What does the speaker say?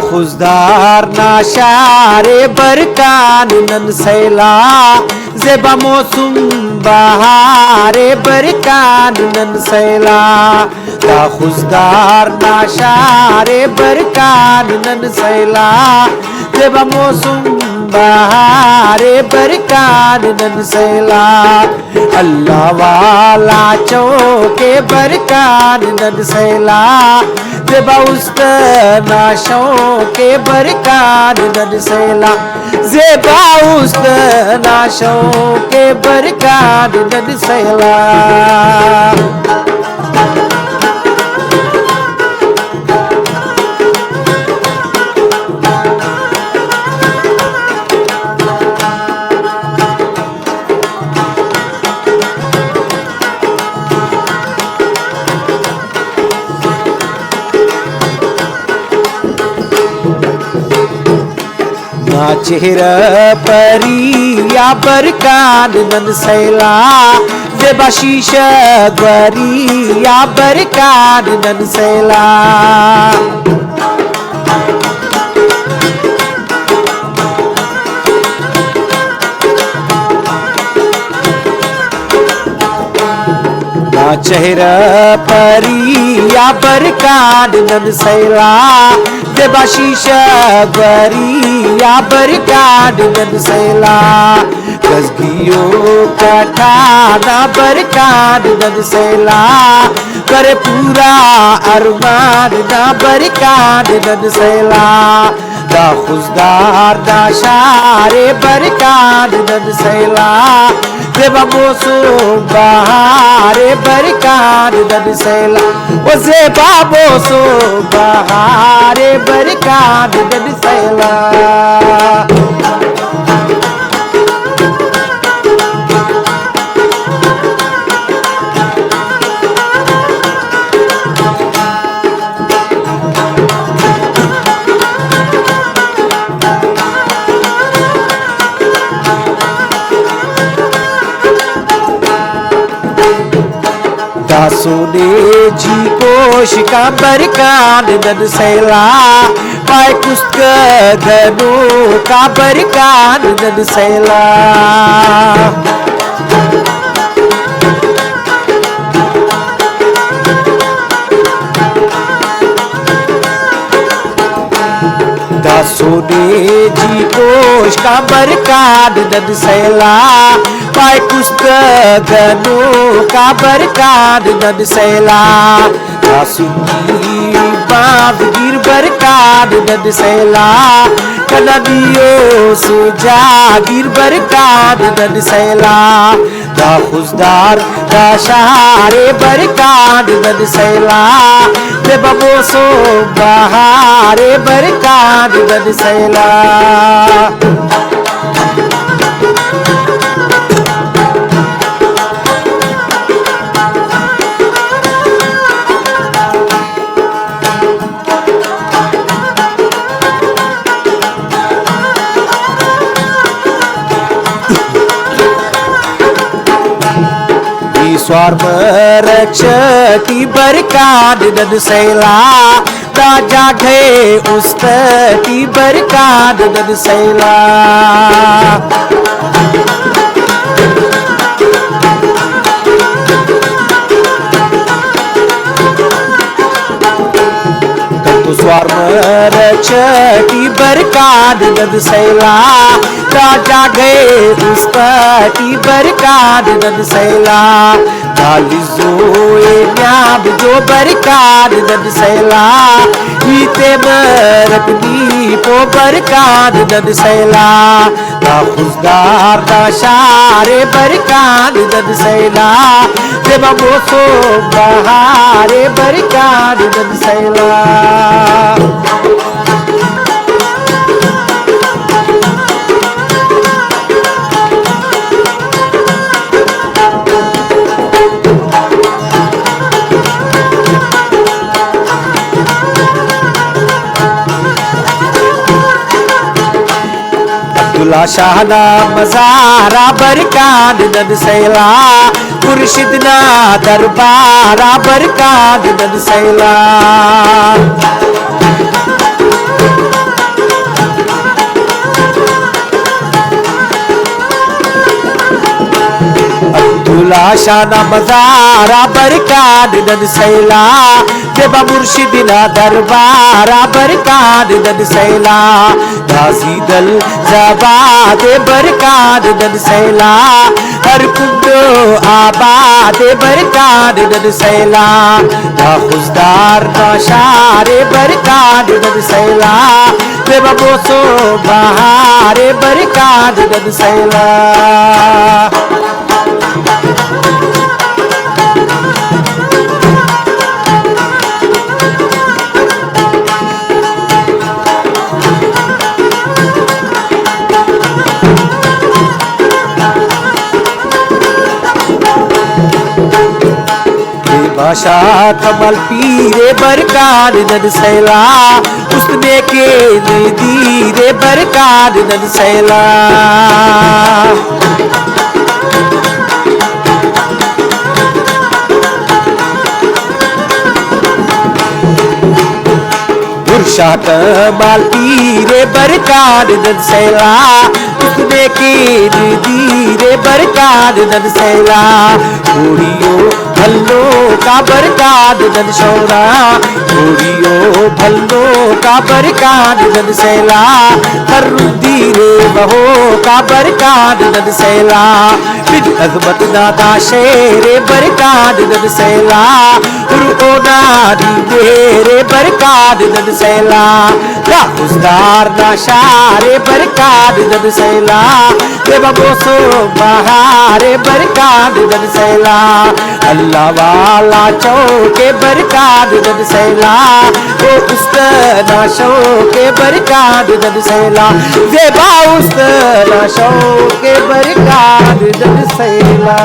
खुजदार नाशारे बरकान नन सैला जेबा मौसम बहारे बरकान नन सैला खुजदार नाशारे बरकान नन सैला जेबा मौसम बहारे बरकान नन सैला अल्लाह वाला चौके बरकान नन सैला जेबा उस्त नाशों के बरकान नन सैला जेबा उस्त नाशों के बरकान नन सैला चेहरा परी या बरकान नन सैला जेबा शीशा गरी या बरकान नन सैला चेहरा परी या बरकान नन सैला जेबा शीशा गरी या बरकान नन सैला गजगियो कठाना बरकान नन सैला करे पूरा अरमान ना बरकान नन सैला दा खुजदार दा शारे बरकान नन सैला जेबा मौसम बहारे बरकान नन सैला ओ जेबा मौसम बहारे बरकान नन सैला सोने जी कोश का बरकान नन सैला पाए कुस्त गनो का बरकान नन सैला सोने जी कोश का बरकान नन सैला पाए कुस्त गनो का बरकान नन सैला सुनी बाब गिर बरकान नन सैला कनदियो सुजा गिर बरकान नन सैला दा खुजदार दा शारे बरकान नन सैला जेबा मौसम बहारे बरकान नन सैला स्वार्म रक्षती बरकान नन सैला दा जागे उस्तती बरकान नन सैला स्वार्म रक्षती बरकान नन सैला दा जागे उस्तती बरकान नन सैला जोए न्याब जो बरकान नन सैला हीते मरकनी पो बरकान नन सैला दा खुजदार दा शारे बरकान नन सैला जेबा मौसम बहारे बरकान नन सैला शाहना मजारा बरकान नन सैला मुर्शिदना दरबारा बरकान नन सैला मौला शाना मजारा बरकात दन सैला देवा मुर्शिदिना दरबारा बरकात दन सैला गाजी दल जबाद बरकात दन सैला हर कुंडो आबाद बरकात दन सैला ना खुशदार ना शारे बरकात दन सैला देवा मोसो बहारे बरकात दन सैला बादशाह कमल पीरे बरकात दन सैला उसने के दीरे बरकात दन सैला शाह कमाल पीरे बरकात दन सैला उसने के दीरे बरकात दन सैला घोड़ियों भल्लो का बरकात दन शौरा घोड़ियों भल्लो का बरकात दन सैला फरुद्दीरे बहो का बरकात दन सैला बिन अजमत दादा शेरे बरकात दन सैला उर्ओना दी मेरे बरकात दन सैला ना खुशदार ना शारे बरकात दन सैला देवा मोसो बहारे बरकात दन सैला अल्लाह वाला चौके बरकात दन सैला ओ उस्तना शौके बरकात दन सैला देवा उस्तना शौके बरकात दन सैला